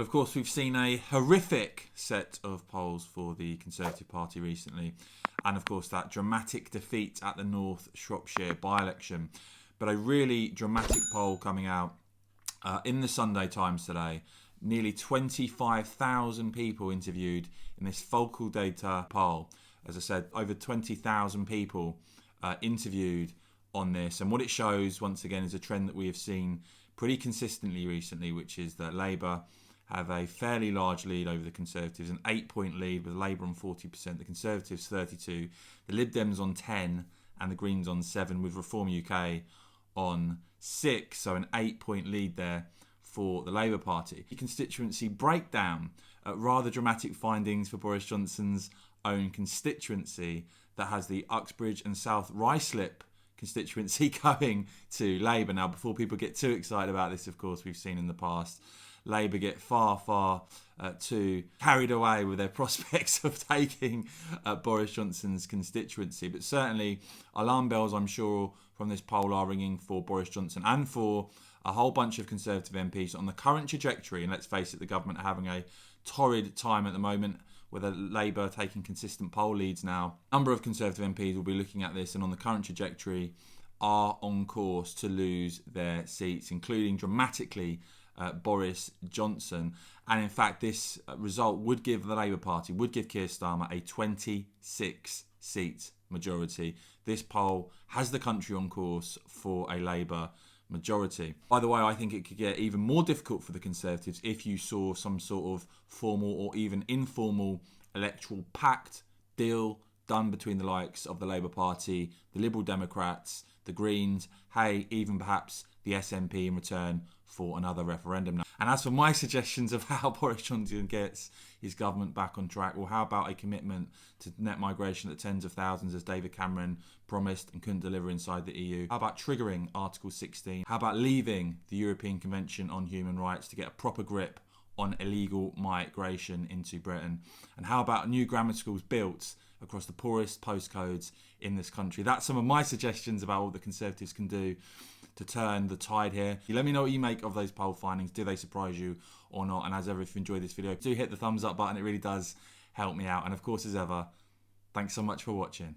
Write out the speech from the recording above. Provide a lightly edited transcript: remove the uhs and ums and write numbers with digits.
Of course, we've seen a horrific set of polls for the Conservative Party recently, and of course that dramatic defeat at the North Shropshire by-election. But a really dramatic poll coming out in the Sunday Times today. Nearly 25,000 people interviewed in this focal data poll. As I said, over 20,000 people interviewed on this. And what it shows, once again, is a trend that we have seen pretty consistently recently, which is that Labour have a fairly large lead over the Conservatives, an 8-point lead with Labour on 40%, the Conservatives 32%, the Lib Dems on 10%, and the Greens on 7%, with Reform UK on 6%, so an 8-point lead there for the Labour Party. The constituency breakdown, rather dramatic findings for Boris Johnson's own constituency that has the Uxbridge and South Ruislip constituency going to Labour. Now, before people get too excited about this, of course, we've seen in the past Labour get far too carried away with their prospects of taking Boris Johnson's constituency. But certainly alarm bells, I'm sure, from this poll are ringing for Boris Johnson and for a whole bunch of Conservative MPs on the current trajectory. And let's face it, the government are having a torrid time at the moment, with Labour taking consistent poll leads now. A number of Conservative MPs will be looking at this and on the current trajectory are on course to lose their seats, including dramatically Boris Johnson. And in fact, this result would give the Labour Party, would give Keir Starmer a 26-seat majority. This poll has the country on course for a Labour majority. By the way, I think it could get even more difficult for the Conservatives if you saw some sort of formal or even informal electoral pact deal done between the likes of the Labour Party, the Liberal Democrats, the Greens, even perhaps the SNP in return for another referendum. Now, and as for my suggestions of how Boris Johnson gets his government back on track, well, how about a commitment to net migration at tens of thousands, as David Cameron promised and couldn't deliver inside the EU? How about triggering Article 16? How about leaving the European Convention on Human Rights to get a proper grip on illegal migration into Britain? And how about new grammar schools built across the poorest postcodes in this country? That's some of my suggestions about what the Conservatives can do to turn the tide here. Let me know what you make of those poll findings. Do they surprise you or not? And as ever, if you enjoyed this video, do hit the thumbs up button. It really does help me out. And of course, as ever, thanks so much for watching.